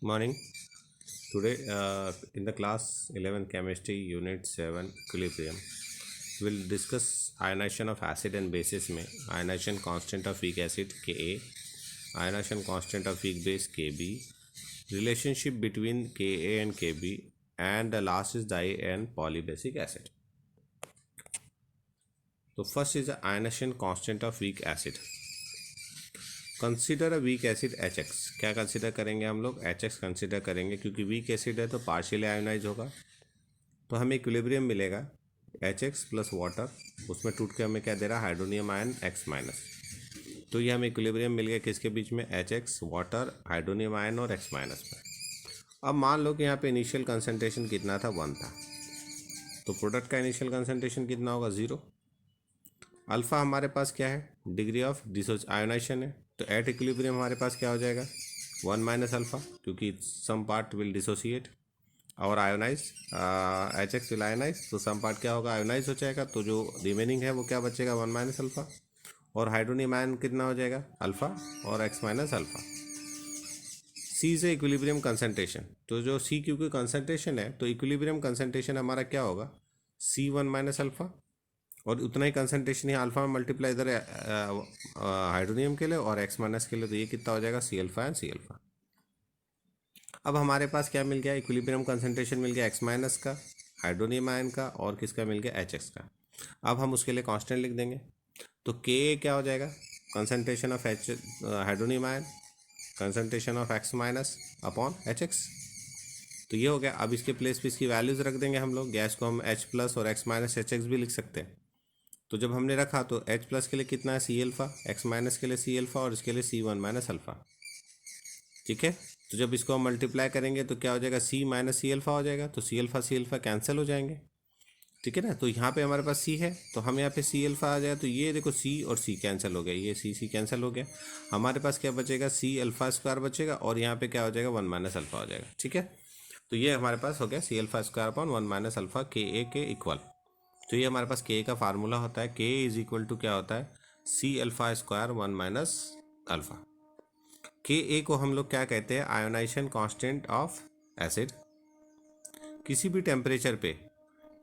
Morning. Today, in the class 11 chemistry unit 7 equilibrium, we'll discuss ionization of acid and bases में ionization constant of weak acid Ka, ionization constant of weak base Kb, relationship between Ka and Kb, and the last is di and polybasic acid. So first is the ionization constant of weak acid. Consider a weak acid HX. क्या consider करेंगे हम लोग? HX consider करेंगे क्योंकि weak acid है तो partially ionise होगा, तो हमें इक्विलिब्रियम मिलेगा HX प्लस वाटर, उसमें टूट के हमें क्या दे रहा है? Hydronium ion X minus. तो ये हमें इक्विलिब्रियम मिल गया किसके बीच में? HX वाटर हाइड्रोनियम आयन और X माइनस में। अब मान लो कि यहाँ पे इनिशियल कंसनट्रेशन कितना था? 1 था, तो प्रोडक्ट का इनिशियल कंसनट्रेशन कितना होगा? 0। अल्फ़ा हमारे पास क्या है? डिग्री ऑफ आयोनाइजेशन है, तो एट इक्विलिब्रियम हमारे पास क्या हो जाएगा? 1 माइनस अल्फ़ा, क्योंकि सम पार्ट विल डिसोसिएट और आयोनाइज, HX विल आयोनाइज, तो सम पार्ट क्या होगा? आयोनाइज हो जाएगा, तो जो रिमेनिंग है वो क्या बचेगा? 1 माइनस अल्फ़ा, और हाइड्रोनियम आयन कितना हो जाएगा? अल्फ़ा और X माइनस अल्फ़ा। सी से इक्विलिब्रियम कंसनट्रेशन, तो जो सी क्योंकि कंसनट्रेशन है तो इक्विलिब्रियम कंसनट्रेशन हमारा क्या होगा? C1 माइनस अल्फ़ा, और उतना ही कंसनट्रेशन ही अल्फा में मल्टीप्लाई इधर हाइड्रोनियम के लिए और एक्स माइनस के लिए, तो ये कितना हो जाएगा? C alpha and C alpha. अब हमारे पास क्या मिल गया? इक्विलिब्रियम कंसनट्रेशन मिल गया एक्स माइनस का, हाइड्रोनियम आयन का, और किसका मिल गया? एच एक्स का। अब हम उसके लिए कांस्टेंट लिख देंगे, तो के क्या हो जाएगा? Concentration of H hydronium ion, concentration of X minus upon H x, तो ये हो गया। अब इसके प्लेस पे इसकी वैल्यूज रख देंगे हम लोग। गैस को हम एच प्लस और एक्स माइनस एच एक्स भी लिख सकते हैं, तो जब हमने रखा तो H प्लस के लिए कितना है? सी अल्फ़ा, एक्स माइनस के लिए सी अल्फ़ा, और इसके लिए C1 माइनस अल्फ़ा। ठीक है, तो जब इसको हम मल्टीप्लाई करेंगे तो क्या हो जाएगा? C माइनस सी अल्फ़ा हो जाएगा, तो सी अल्फ़ा कैंसिल हो जाएंगे। ठीक है ना, तो यहाँ पे हमारे पास C है, तो हम यहाँ पे सी अल्फ़ा आ जाए, तो ये देखो C और C कैंसिल हो गया, ये C कैंसिल हो गया। हमारे पास क्या बचेगा? C अल्फ़ा स्क्वायर बचेगा, और यहाँ पे क्या हो जाएगा? 1 माइनस अल्फ़ा हो जाएगा। ठीक है, तो ये हमारे पास हो गया C alpha square upon 1 minus alpha Ka के इक्वल। तो ये हमारे पास के का फार्मूला होता है, के इज इक्वल टू क्या होता है? C alpha square 1 minus alpha. K A को हम लोग क्या कहते हैं? Ionisation constant of acid. किसी भी टेम्परेचर पे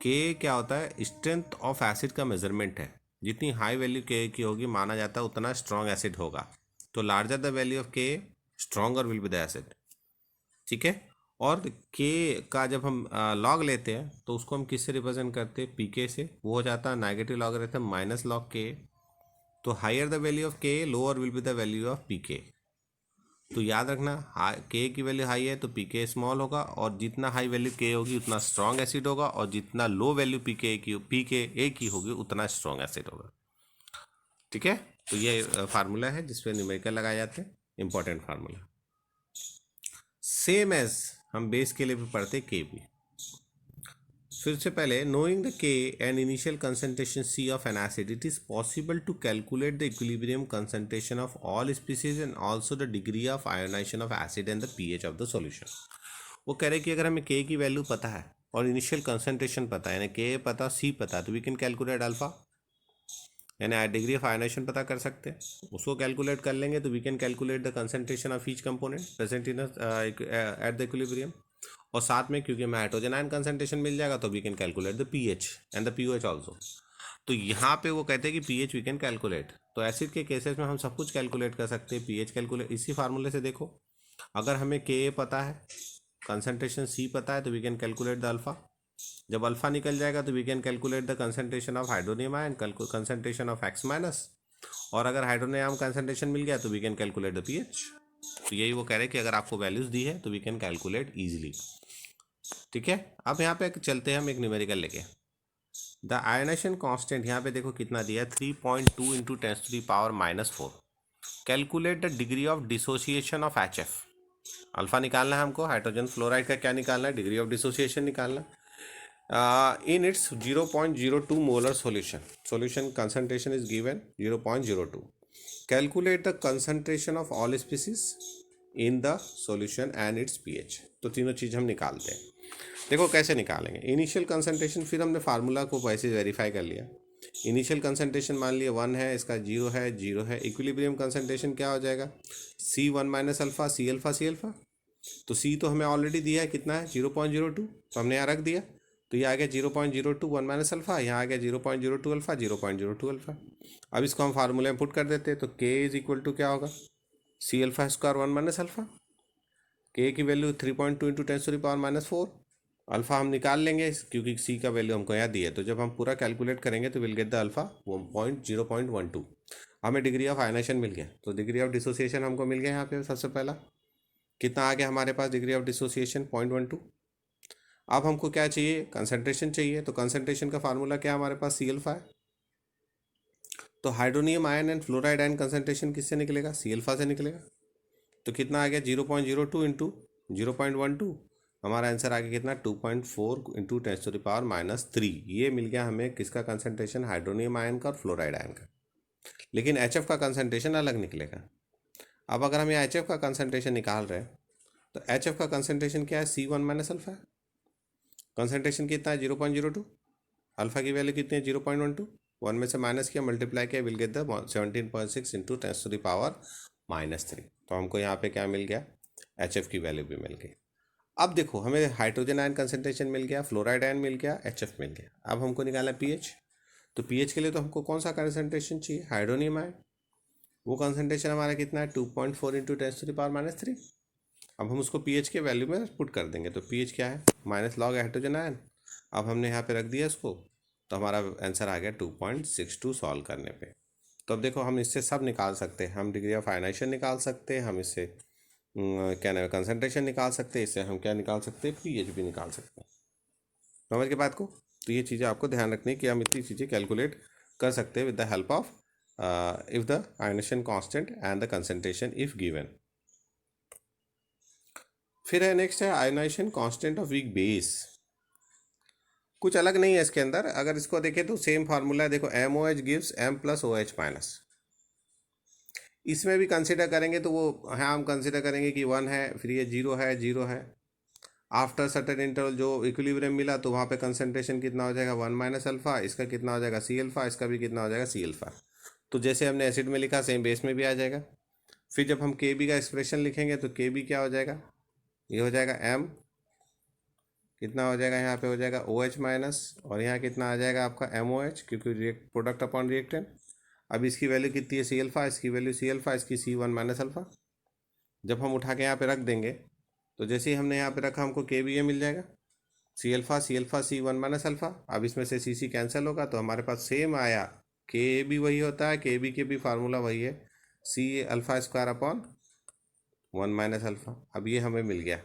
के क्या होता है? स्ट्रेंथ ऑफ एसिड का मेजरमेंट है। जितनी हाई वैल्यू के की होगी माना जाता है उतना स्ट्रॉन्ग एसिड होगा, तो लार्जर द वैल्यू ऑफ के stronger will be the acid. ठीक है, और के का जब हम लॉग लेते हैं तो उसको हम किससे रिप्रेजेंट करते हैं? पीके से। वो हो जाता है negative logarithm minus log K. तो higher the value of K lower will be the value of pK. तो याद रखना, के की वैल्यू हाई है तो पीके स्मॉल होगा, और जितना हाई वैल्यू के होगी उतना स्ट्रॉन्ग एसिड होगा, और जितना लो वैल्यू पीके ए की होगी उतना स्ट्रॉन्ग एसिड होगा। ठीक है, तो ये फार्मूला है जिसपे न्यूमेरिकल लगाए जाते हैं, इंपॉर्टेंट फार्मूला। सेम एज हम बेस के लिए भी पढ़ते के भी। फिर से पहले, knowing the K and initial concentration C of an acid, it is possible to calculate the equilibrium concentration of all species and also the degree of ionisation of acid and the pH of the solution. वो कह रहे कि अगर हमें के की value पता है और इनिशियल कंसंट्रेशन पता है, यानी के पता, सी पता, तो वी कैन कैलकुलेट अल्फा, यानी डिग्री ऑफ आयोनाइजेशन पता कर सकते हैं। उसको कैलकुलेट कर लेंगे तो we can calculate the concentration of each component present in at the equilibrium, और साथ में क्योंकि हमें हाइड्रोजन आयन कंसंट्रेशन मिल जाएगा तो we can calculate the pH and the pOH also. तो यहाँ पे वो कहते हैं कि पीएच वी कैन कैलकुलेट, तो एसिड के केसेस में हम सब कुछ कैलकुलेट कर सकते हैं, पीएच कैलकुलेट इसी फार्मूले से। देखो, अगर हमें के पता है, कंसंट्रेशन सी पता है, तो we can calculate the alpha. जब अल्फा निकल जाएगा तो we can calculate the concentration of hydronium ion, concentration of X minus, और अगर हाइड्रोनियम कंसंट्रेशन मिल गया तो we can calculate the pH. तो यही वो कह रहे हैं कि अगर आपको वैल्यूज दी है तो वी कैन कैलकुलेट इजीली। ठीक है, अब यहाँ पे चलते हैं हम एक न्यूमेरिकल लेके। द आयोनाइजेशन कांस्टेंट यहाँ पे देखो कितना दिया है, 3.2 into 10⁻⁻⁴। Calculate the degree of dissociation of HF। Alpha निकालना है हमको, हाइड्रोजन फ्लोराइड का क्या निकालना है? डिग्री ऑफ डिसोसिएशन निकालना। In its 0.02 molar solution concentration is given 0.02. Calculate the concentration of all species in the solution and its pH। तो तीनों चीज़ हम निकालते हैं। देखो कैसे निकालेंगे। इनिशियल कंसंट्रेशन, फिर हमने फार्मूला को वैसे वेरीफाई कर लिया। इनिशियल कंसंट्रेशन मान लिया 1 है, इसका 0 है, 0 है। इक्विलिब्रियम कंसंट्रेशन क्या हो जाएगा? C1 minus alpha, C alpha, C alpha. तो सी तो हमें ऑलरेडी दिया है, कितना है 0.02, तो हमने यहाँ रख दिया, तो ये आ गया 0.02 1 माइनस अल्फा, यहाँ आ गया 0.02 अल्फा 0.02 अल्फा। अब इसको हम फार्मूले में पुट कर देते हैं, तो के इज इक्वल टू क्या होगा, C alpha square 1 minus alpha, K की वैल्यू 3.2 इंटू 10⁻⁴, अल्फा हम निकाल लेंगे क्योंकि सी का वैल्यू हमको यहाँ दी है, तो जब हम पूरा कैलकुलेट करेंगे तो विल गेट द अल्फा 0.12। हमें डिग्री ऑफ आयनाइजेशन मिल गया, तो डिग्री ऑफ डिसोसिएशन हमको मिल गया यहाँ पे सबसे पहला, कितना आ गया हमारे पास डिग्री ऑफ डिसोसिएशन 0.12। अब हमको क्या चाहिए, कंसंट्रेशन चाहिए, तो कंसंट्रेशन का फार्मूला क्या हमारे पास सी अल्फा है, तो hydronium ion and fluoride ion concentration किससे निकलेगा, सी अल्फा से निकलेगा। तो कितना आ गया 0.02 इंटू 0.12, हमारा आंसर आ गया कितना 2.4 इंटू 10⁻⁻3। ये मिल गया हमें किसका कंसंट्रेशन, हाइड्रोनियम आयन का और फ्लोराइड आयन का। लेकिन HF का कंसंट्रेशन अलग निकलेगा। अब अगर हम यहाँ HF का कंसंट्रेशन निकाल रहे हैं तो HF का कंसंट्रेशन क्या है, C1 माइनस अल्फा है। कंसंट्रेशन कितना है 0.02, अल्फा की वैल्यू कितनी है 0.12, 1 में से माइनस किया मल्टीप्लाई किया, विल गेट द 17.6 इंटू 10⁻⁻3। तो हमको यहाँ पे क्या मिल गया, HF की वैल्यू भी मिल गई। अब देखो हमें हाइड्रोजन आयन कंसंट्रेशन मिल गया, फ्लोराइड आयन मिल गया, HF मिल गया। अब हमको निकालना pH, तो pH के लिए तो हमको कौन सा कंसंट्रेशन चाहिए, हाइड्रोनियम आयन, वो कंसंट्रेशन हमारा कितना है 2.4 इंटू 10⁻⁻3। अब हम उसको pH के वैल्यू में पुट कर देंगे, तो pH क्या है माइनस लॉग हाइड्रोजन आयन। अब हमने यहाँ पे रख दिया इसको, तो हमारा आंसर आ गया 2.62 सॉल्व करने पे। तो अब देखो हम इससे सब निकाल सकते हैं, हम डिग्री ऑफ आयनाइजेशन निकाल सकते हैं, हम इससे क्या नाम है कंसंट्रेशन निकाल सकते हैं, इससे हम क्या निकाल सकते हैं, pH भी निकाल सकते हैं। समझ के बात को, तो ये चीज़ें आपको ध्यान रखनी है कि हम इतनी चीज़ें कैलकुलेट कर सकते हैं with the help of if the ionisation constant and the concentration if given. फिर है नेक्स्ट है ionisation constant of weak base. कुछ अलग नहीं है इसके अंदर, अगर इसको देखें तो सेम फार्मूला है, देखो MOH gives M plus OH minus. इसमें भी कंसिडर करेंगे तो वो हाँ हम कंसिडर करेंगे कि 1 है, फिर ये 0 है, 0 है, आफ्टर सर्टेन इंटरवल जो इक्विलिब्रियम मिला तो वहाँ पे कंसंट्रेशन कितना हो जाएगा 1 माइनस अल्फा, इसका कितना हो जाएगा C अल्फा, इसका भी कितना हो जाएगा C अल्फा। तो जैसे हमने एसिड में लिखा सेम बेस में भी आ जाएगा। फिर जब हम KB का एक्सप्रेशन लिखेंगे तो KB क्या हो जाएगा, ये हो जाएगा M, कितना हो जाएगा यहाँ पे हो जाएगा OH माइनस, और यहाँ कितना आ जाएगा आपका MOH, क्योंकि रिएक्ट प्रोडक्ट अपॉन रिएक्टेंट। अब इसकी वैल्यू कितनी है C अल्फा, इसकी वैल्यू C अल्फा, इसकी C1 माइनस अल्फा। जब हम उठा के यहाँ पे रख देंगे तो जैसे ही हमने यहाँ पे रखा हमको KB ये मिल जाएगा, C alpha C1 minus alpha. अब इसमें से CC कैंसिल होगा तो हमारे पास सेम आया, KB वही होता है, KB के भी फार्मूला वही है, C alpha square upon 1 minus alpha. अब ये हमें मिल गया।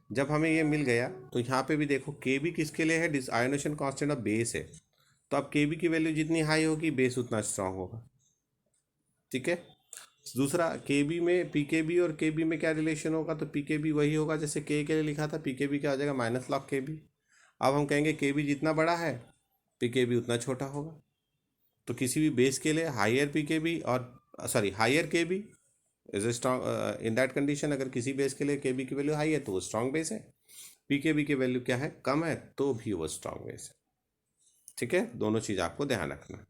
जब हमें ये मिल गया तो यहाँ पे भी देखो KB किसके लिए है, आयोनेशन कांस्टेंट ऑफ बेस है, तो अब KB की वैल्यू जितनी हाई होगी बेस उतना स्ट्रांग होगा। ठीक है, दूसरा KB में PKB और KB में क्या रिलेशन होगा, तो PKB वही होगा जैसे K के लिए लिखा था, PKB क्या हो जाएगा माइनस लॉग KB। अब हम कहेंगे KB जितना बड़ा है PKB उतना छोटा होगा, तो किसी भी बेस के लिए हायर PKB और higher KB is a strong in that condition. अगर किसी बेस के लिए KB की वैल्यू हाई है तो वो स्ट्रॉन्ग बेस है, PKB की वैल्यू क्या है कम है तो भी वो स्ट्रॉन्ग बेस है। ठीक है, दोनों चीज़ आपको ध्यान रखना।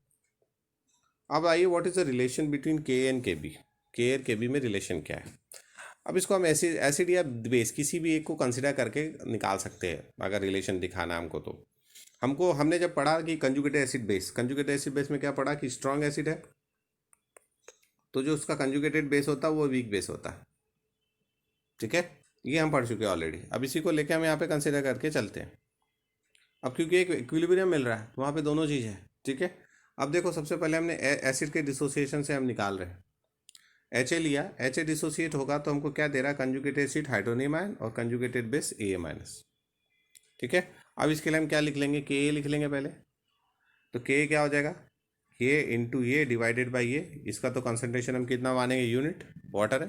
अब आइए what is the relation between K and KB, K और KB में रिलेशन क्या है। अब इसको हम एसिड या बेस किसी भी एक को कंसिडर करके निकाल सकते हैं अगर रिलेशन दिखाना हमको। तो हमने जब पढ़ा कि कंजुगेटेड एसिड बेस में क्या पढ़ा कि स्ट्रॉन्ग एसिड है तो जो उसका कंजुगेटेड बेस होता है वो वीक बेस होता है। ठीक है, ये हम पढ़ चुके हैं ऑलरेडी। अब इसी को लेके हम यहाँ पे कंसिडर करके चलते हैं। अब क्योंकि एक इक्विलिब्रियम मिल रहा है तो वहाँ पे दोनों चीज़ है। ठीक है, अब देखो सबसे पहले हमने एसिड के डिसोसिएशन से हम निकाल रहे हैं, HA लिया, HA डिसोसिएट होगा तो हमको क्या दे रहा है, कंजुगेटेड एसिड हाइड्रोनियम आयन और कंजुगेटेड बेस AA माइनस। ठीक है, अब इसके लिए हम क्या लिख लेंगे, Ka लिख लेंगे पहले, तो Ka क्या हो जाएगा, ये इंटू ये डिवाइडेड बाई ये, इसका तो कंसंट्रेशन हम कितना मानेंगे यूनिट, वाटर है।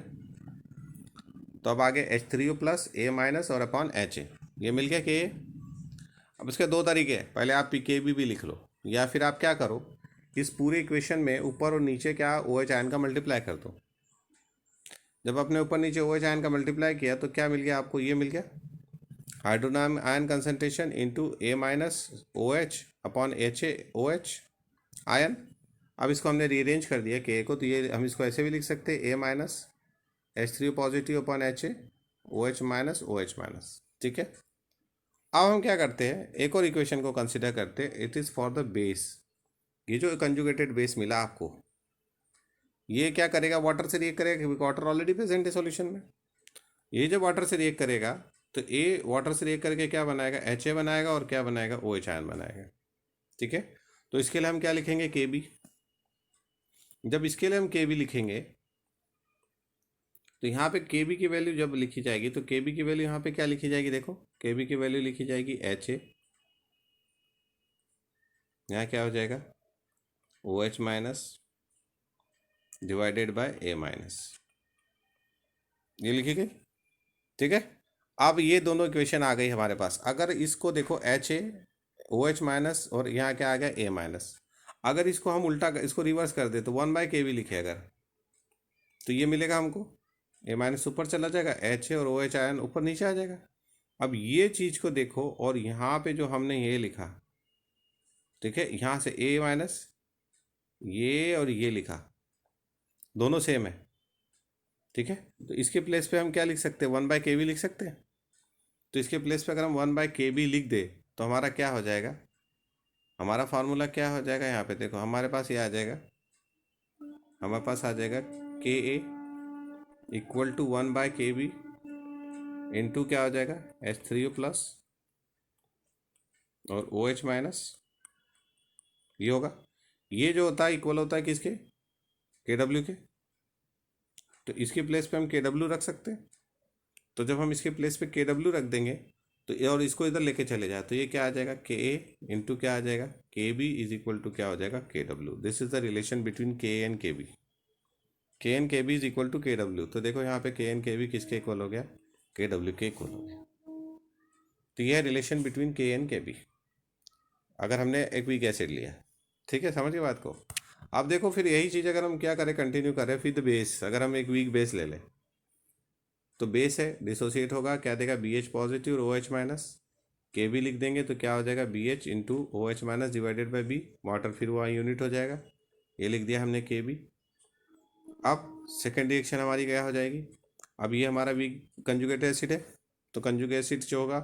तो अब आगे H3O प्लस A माइनस और अपॉन HA, ये मिल गया Ka। अब इसके दो तरीके हैं, पहले आप PKB भी लिख लो या फिर आप क्या करो इस पूरे इक्वेशन में ऊपर और नीचे क्या OH आयन का मल्टीप्लाई कर दो। जब आपने ऊपर नीचे OH आयन का मल्टीप्लाई किया तो क्या मिल गया आपको, ये मिल गया hydronium ion concentration into A minus OH upon HA OH ion. अब इसको हमने रीअरेंज कर दिया K को, तो ये हम इसको ऐसे भी लिख सकते हैं A minus H3O positive upon HA OH minus OH minus. ठीक है, अब हम क्या करते हैं, एक और इक्वेशन को कंसिडर करते हैं। It is for the base. ये जो कंजुगेटेड बेस मिला आपको, ये क्या करेगा, वाटर से रिएक्ट करेगा क्योंकि वाटर ऑलरेडी प्रेजेंट है सॉल्यूशन में। ये जब वाटर से रिएक्ट करेगा तो ए वाटर से रिएक्ट करके क्या बनाएगा, HA बनाएगा और क्या बनाएगा, OH आयन बनाएगा। ठीक है, तो इसके लिए हम क्या लिखेंगे, KB। जब इसके लिए हम KB लिखेंगे तो यहाँ पे KB की वैल्यू जब लिखी जाएगी तो KB की वैल्यू यहाँ पे क्या लिखी जाएगी, देखो KB की वैल्यू लिखी जाएगी HA, यहाँ क्या हो जाएगा, OH minus divided by A minus, ये लिखी गई। ठीक है, अब ये दोनों इक्वेशन आ गई हमारे पास। अगर इसको देखो HA OH माइनस और यहाँ क्या आ गया, A माइनस। अगर इसको हम उल्टा इसको रिवर्स कर दे तो 1/KB लिखे अगर, तो ये मिलेगा हमको, A माइनस ऊपर चला जाएगा, HA और OH आयन ऊपर नीचे आ जाएगा। अब ये चीज़ को देखो और यहाँ पे जो हमने ये लिखा, ठीक है, यहाँ से A माइनस ये और ये लिखा, दोनों सेम है। ठीक है, तो इसके प्लेस पे हम क्या लिख सकते हैं, 1/KB लिख सकते हैं। तो इसके प्लेस पे अगर हम 1/KB लिख दे तो हमारा क्या हो जाएगा, हमारा फार्मूला क्या हो जाएगा, यहाँ पे देखो हमारे पास ये आ जाएगा, हमारे पास आ जाएगा KA equal to 1/KB into क्या हो जाएगा, H3O प्लस और OH माइनस, ये होगा। ये जो होता है इक्वल होता है किसके, KW के। तो इसके प्लेस पे हम KW रख सकते हैं। तो जब हम इसके प्लेस पे KW रख देंगे तो और इसको इधर लेके चले जाए तो ये क्या आ जाएगा, KA इंटू क्या आ जाएगा, KB इज इक्वल टू क्या हो जाएगा, KW। This is the relation between KA and KB। KA and KB is equal to KW। तो देखो यहाँ पे KA एंड KB किसके इक्वल हो गया, KW के इक्वल हो गया। तो यह है relation between KA and KB, अगर हमने एक वीक एसिड लिया। ठीक है, समझ गए बात को। अब देखो फिर यही चीज़ अगर हम क्या करें, कंटिन्यू करें फिर द बेस, अगर हम एक वीक बेस ले लें तो बेस है, डिसोसिएट होगा, क्या देगा, BH पॉजिटिव और OH माइनस। KB लिख देंगे तो क्या हो जाएगा, BH into OH minus divided by B, water फिर वहाँ यूनिट हो जाएगा, ये लिख दिया हमने KB। अब सेकेंड रिएक्शन हमारी क्या हो जाएगी, अब ये हमारा वीक कंजुगेट एसिड है, तो कंजुगेट एसिड जो होगा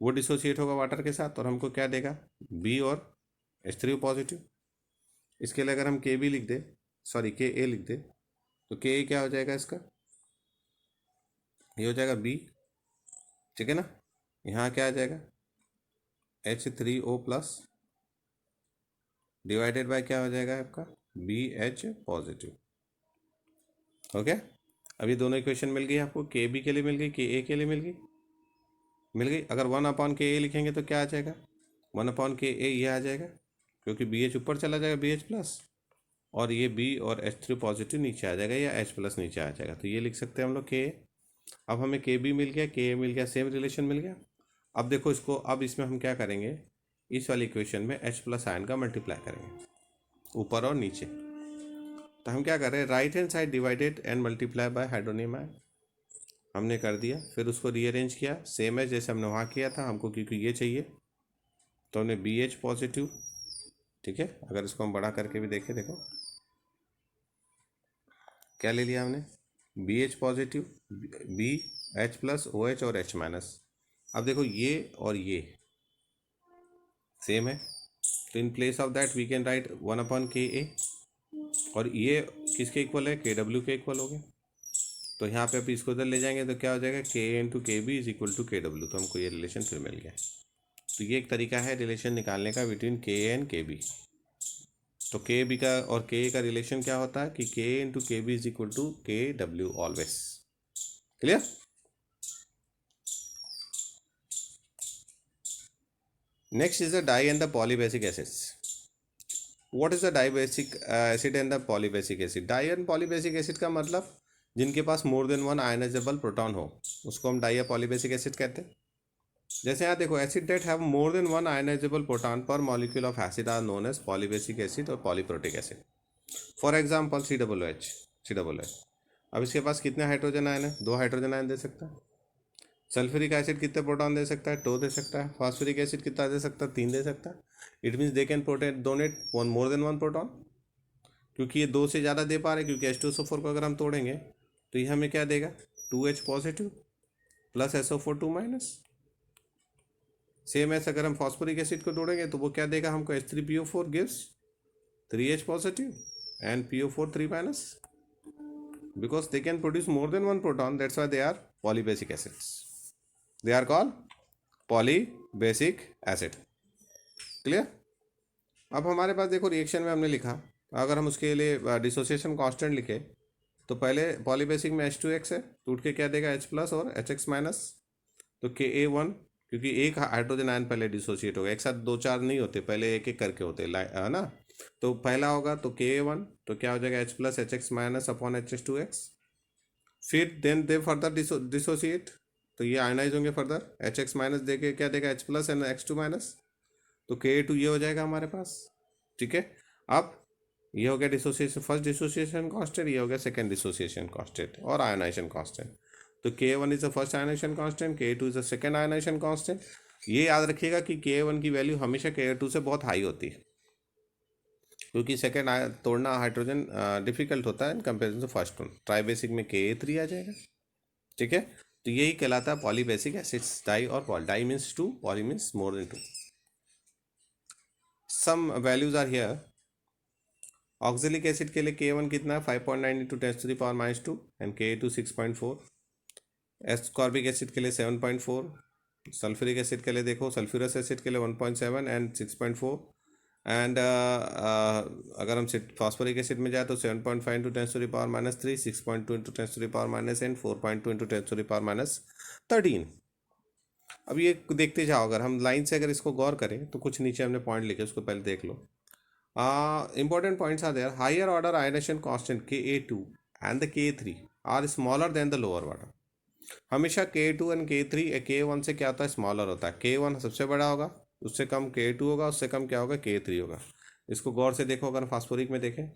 वो डिसोसिएट होगा वाटर के साथ और हमको क्या देगा, B और H3O पॉजिटिव। इसके लिए अगर हम KB लिख दे, सॉरी KA लिख दे तो KA क्या हो जाएगा इसका, ये हो जाएगा B। ठीक है ना, यहाँ क्या आ जाएगा, H3O प्लस डिवाइडेड बाय क्या हो जाएगा आपका, BH पॉजिटिव। ओके, अभी दोनों इक्वेशन मिल गई आपको, KB के लिए मिल गई, KA के लिए मिल गई। अगर 1/KA लिखेंगे तो क्या आ जाएगा, 1/KA ये आ जाएगा क्योंकि BH ऊपर चला जाएगा, BH प्लस, और ये B और H3 पॉजिटिव नीचे आ जाएगा या H प्लस नीचे आ जाएगा, तो ये लिख सकते हैं हम लोग KA। अब हमें KB मिल गया, KA मिल गया, सेम रिलेशन मिल गया। अब देखो इसको, अब इसमें हम क्या करेंगे, इस वाली इक्वेशन में H प्लस आयन का मल्टीप्लाई करेंगे ऊपर और नीचे। तो हम क्या कर रहे हैं, right hand side divided and multiply by hydronium ion, हमने कर दिया। फिर उसको रीअरेंज किया सेम है जैसे हमने वहाँ किया था, हमको क्योंकि ये चाहिए तो हमने BH पॉजिटिव। ठीक है, अगर इसको हम बड़ा करके भी देखें, देखो क्या ले लिया हमने, BH positive, BH plus OH और H माइनस। अब देखो ये और ये सेम है, तो in place of that we can write 1/KA, और ये किसके इक्वल है, KW के इक्वल हो गए। तो यहाँ पे अब इसको इधर ले जाएंगे तो क्या हो जाएगा, KA into KB is equal to KW। तो हमको ये रिलेशन फिर मिल गया। तो ये एक तरीका है रिलेशन निकालने का बिटवीन KA एंड KB। तो KB का और KA का रिलेशन क्या होता है कि KA into KB is equal to KW always. Clear. Next is the di and the polybasic acids. What is the dibasic acid and the polybasic acid. Di and polybasic acid का मतलब जिनके पास more than one ionisable proton हो उसको हम die या polybasic acid कहते हैं। जैसे यहाँ देखो, acid that have more than one ionisable proton per molecule of acid are known as polybasic acid और polyprotic acid. For example COOH। अब इसके पास कितने हाइड्रोजन आयन है, 2 हाइड्रोजन आयन दे सकता है। सल्फ्यूरिक एसिड कितने प्रोटॉन दे सकता है, 2 दे सकता है। फॉस्फोरिक एसिड कितना दे सकता है, 3 दे सकता है। It means they can donate more than one proton, क्योंकि ये 2 से ज़्यादा दे पा रहे, क्योंकि H2SO4 को अगर हम तोड़ेंगे तो ये हमें क्या देगा, 2H positive plus SO4 2-। Same ऐसा अगर हम फॉस्फोरिक एसिड को जोड़ेंगे तो वो क्या देगा हमको, H3PO4 gives 3H positive and PO4 3-, because they can produce more than one proton, that's why they are polybasic acids, they are called polybasic acid। Clear. अब हमारे पास देखो रिएक्शन में हमने लिखा, अगर हम उसके लिए डिसोसिएशन कांस्टेंट लिखे तो पहले पॉलीबेसिक में H2X है, टूट के क्या देगा H+ और HX-, तो Ka1, क्योंकि एक हाइड्रोजन आयन पहले डिसोसिएट होगा, एक साथ 2-4 नहीं होते, पहले एक एक करके होते है ना। तो पहला होगा तो Ka1, तो क्या हो जाएगा H+ HX- अपॉन HH2X, फिर देन दे फर्दर डिसोसिएट, तो ये आयनाइज होंगे फर्दर, HX- दे के क्या देगा H+ एंड X2-, तो Ka2 ये हो जाएगा हमारे पास। ठीक है, अब ये हो गया डिसोसिएशन, फर्स्ट डिसोसिएशन कांस्टेंट, ये हो गया सेकंड डिसोसिएशन कांस्टेंट और आयनाइजेशन कांस्टेंट। तो Ka1 is the first ionisation constant, Ka2 is the second ionisation constant. ये याद रखिएगा कि Ka1 की वैल्यू हमेशा Ka2 से बहुत हाई होती है, क्योंकि सेकंड तोड़ना हाइड्रोजन डिफिकल्ट होता है in comparison to first one. Tribasic में Ka3 आ जाएगा। ठीक है, तो यही कहलाता है पॉलीबेसिक एसिड्स, डाई और poly. Di means 2, poly means more than 2। Some values are here. Oxalic acid के लिए Ka1 कितना है 5.9 × 10⁻⁻2 एंड Ka2 6.4। एस्कॉर्बिक एसिड के लिए 7.4। सल्फ्यूरिक एसिड के लिए देखो, सल्फ्यूरस एसिड के लिए 1.7 एंड 6.4। एंड अगर हम फॉस्फोरिक एसिड में जाए तो 7.5 × 10⁻³ 6.2 × 10⁻⁻, एंड 4.2 × 10⁻13। अब ये देखते जाओ, अगर हम लाइन से अगर इसको गौर करें तो कुछ नीचे हमने पॉइंट लिखे, उसको पहले देख लो। Important points are there. Higher order ionization constant Ka2 and the Ka3 are smaller than the lower order. हमेशा Ka2 and K3 K1 से क्या होता है, स्मॉलर होता है। K1 सबसे बड़ा होगा, उससे कम K2 होगा, उससे कम क्या होगा, K3 होगा। इसको गौर से देखो, अगर फास्फोरिक में देखें,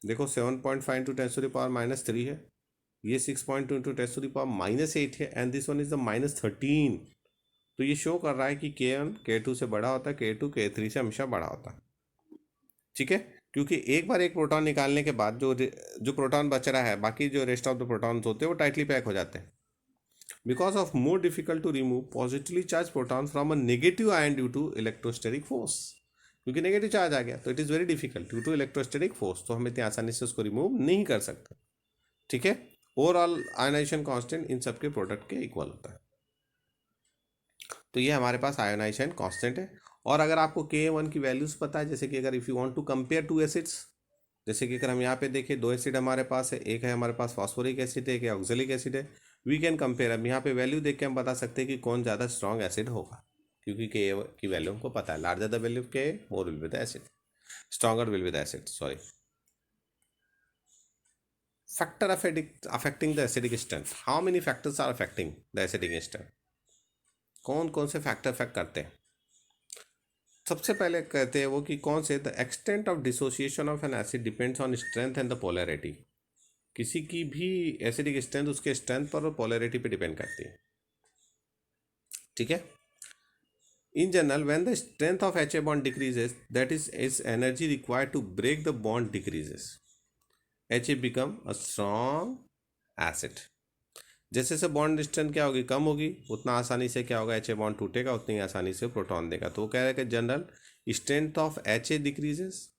देखो 7.5 × 10⁻³ है, ये 6.2 × 10⁻8 है, and this one is the -13। तो ये शो कर रहा है कि K1 K2 से बड़ा होता है, K2 K3 से हमेशा बड़ा होता है। ठीक है, क्योंकि एक बार एक प्रोटॉन निकालने के बाद जो प्रोटॉन बच रहा है, बाकी जो रेस्ट ऑफ द प्रोटॉन्स होते हैं वो टाइटली पैक हो जाते हैं। Because of more difficult to remove positively charge proton from a negative ion due to electrostatic force, क्योंकि नेगेटिव चार्ज आ गया तो it is very difficult due to electrostatic force, तो हम इतनी आसानी से उसको रिमूव नहीं कर सकते। ठीक है, ओवरऑल आयनाइजेशन कांस्टेंट इन सबके प्रोडक्ट के इक्वल होता है। तो ये हमारे पास आयोनाइजेशन कांस्टेंट है। और अगर आपको Ka1 की वैल्यूज पता है, जैसे कि अगर if you want to compare 2 acids, जैसे कि अगर हम यहाँ पे देखें 2 एसिड हमारे पास है, एक है हमारे पास फॉस्फोरिक एसिड है, एक है ऑक्जेलिक एसिड है, वी कैन कंपेयर। अब यहाँ पे वैल्यू देख के हम बता सकते हैं कि कौन ज़्यादा स्ट्रॉन्ग एसिड होगा, क्योंकि Ka की वैल्यू हमको पता है। Larger the value of Ka, more will be the acid, stronger will be the acid. Sorry, factor affecting the acidic strength. How many factors are affecting the acidic strength? कौन कौन से factor affect करते हैं? सबसे पहले कहते हैं वो कि कौन से, the extent of dissociation of an acid depends on strength and the polarity. किसी की भी एसिडिक स्ट्रेंथ उसके स्ट्रेंथ पर और पोलैरिटी पे डिपेंड करती है। ठीक है, in general when the strength of HA bond decreases, that is energy required to break the bond decreases, HA become a strong acid. जैसे जैसे बॉन्ड डिस्टेंस क्या होगी, कम होगी, उतना आसानी से क्या होगा, HA बॉन्ड टूटेगा, उतनी आसानी से प्रोटॉन देगा। तो वो कह रहे हैं कि general strength of HA decreases,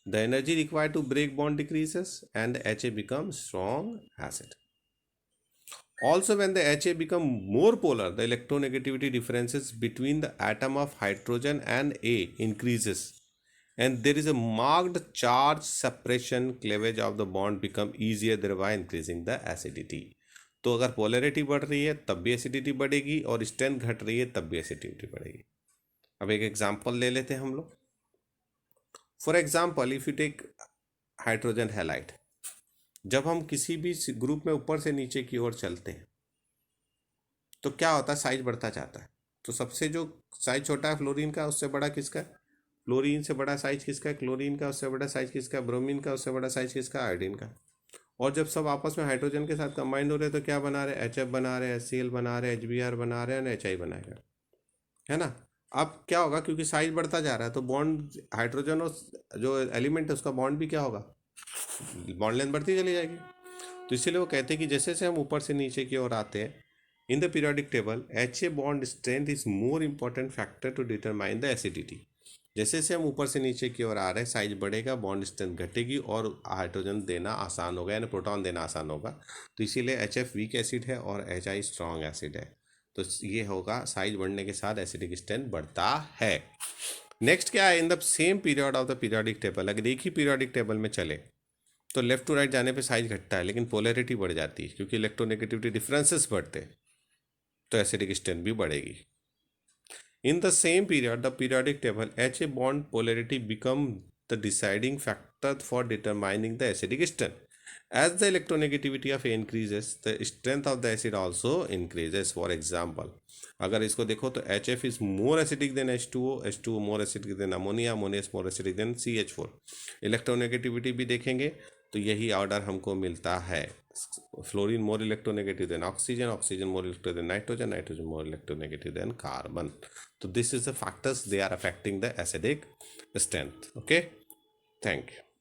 the energy required to break bond decreases, and HA become strong acid. Also, when the HA become more polar, the electronegativity differences between the atom of hydrogen and A increases, and there is a marked charge separation. Cleavage of the bond become easier, thereby increasing the acidity. तो अगर polarity बढ़ रही है तब भी acidity बढ़ेगी, और strength घट रही है तब भी एसिडिटी बढ़ेगी। अब एक एग्जांपल ले लेते हैं हम लोग। For example, if you take hydrogen halide, जब हम किसी भी ग्रुप में ऊपर से नीचे की ओर चलते हैं तो क्या होता है, साइज बढ़ता जाता है। तो सबसे जो साइज छोटा है फ्लोरीन का, उससे बड़ा किसका है, फ्लोरीन से बड़ा साइज किसका है, क्लोरीन का। उससे बड़ा साइज किसका है, ब्रोमीन का। उससे बड़ा साइज किसका, आयोडीन का। और जब सब आपस में हाइड्रोजन के साथ कंबाइंड हो रहे हैं तो क्या बना रहे हैं, HF बना रहे हैं, HCl बना रहे हैं, HBr बना रहे हैं, HI बनाएगा, है ना। अब क्या होगा, क्योंकि साइज बढ़ता जा रहा है तो बॉन्ड, हाइड्रोजन और जो एलिमेंट है उसका बॉन्ड भी क्या होगा, बॉन्ड लेंथ बढ़ती चली जाएगी। तो इसीलिए वो कहते हैं कि जैसे जैसे हम ऊपर से नीचे की ओर आते हैं In the periodic table, HA bond strength is more important factor to determine the acidity. जैसे जैसे हम ऊपर से नीचे की ओर आ रहे हैं, साइज बढ़ेगा, बॉन्ड स्ट्रेंथ घटेगी और हाइड्रोजन देना आसान होगा, यानी प्रोटॉन देना आसान होगा। तो इसीलिए HF वीक एसिड है और HI स्ट्रॉन्ग एसिड है। तो ये होगा, साइज बढ़ने के साथ एसिडिक स्ट्रेंथ बढ़ता है। नेक्स्ट क्या है, in the same period of the periodic table, अगर एक ही पीरियोडिक टेबल में चले तो लेफ्ट टू राइट जाने पे साइज घटता है, लेकिन पोलैरिटी बढ़ जाती है, क्योंकि इलेक्ट्रोनेगेटिविटी डिफरेंसेस बढ़ते, तो एसिडिक स्ट्रेंथ भी बढ़ेगी। In the same period, the periodic table, HA bond polarity become the deciding factor for determining the acidic strength. As the electronegativity of A increases, the strength of the acid also increases. For example, अगर इसको देखो तो HF is more acidic than H2O, H2O more acidic than ammonia, ammonia is more acidic than CH4. Electronegativity भी देखेंगे तो यही order हमको मिलता है। Fluorine more electronegative than oxygen, oxygen more electro than nitrogen, nitrogen more electronegative than carbon. तो this is the factors, they are affecting the acidic strength. Okay, thank you.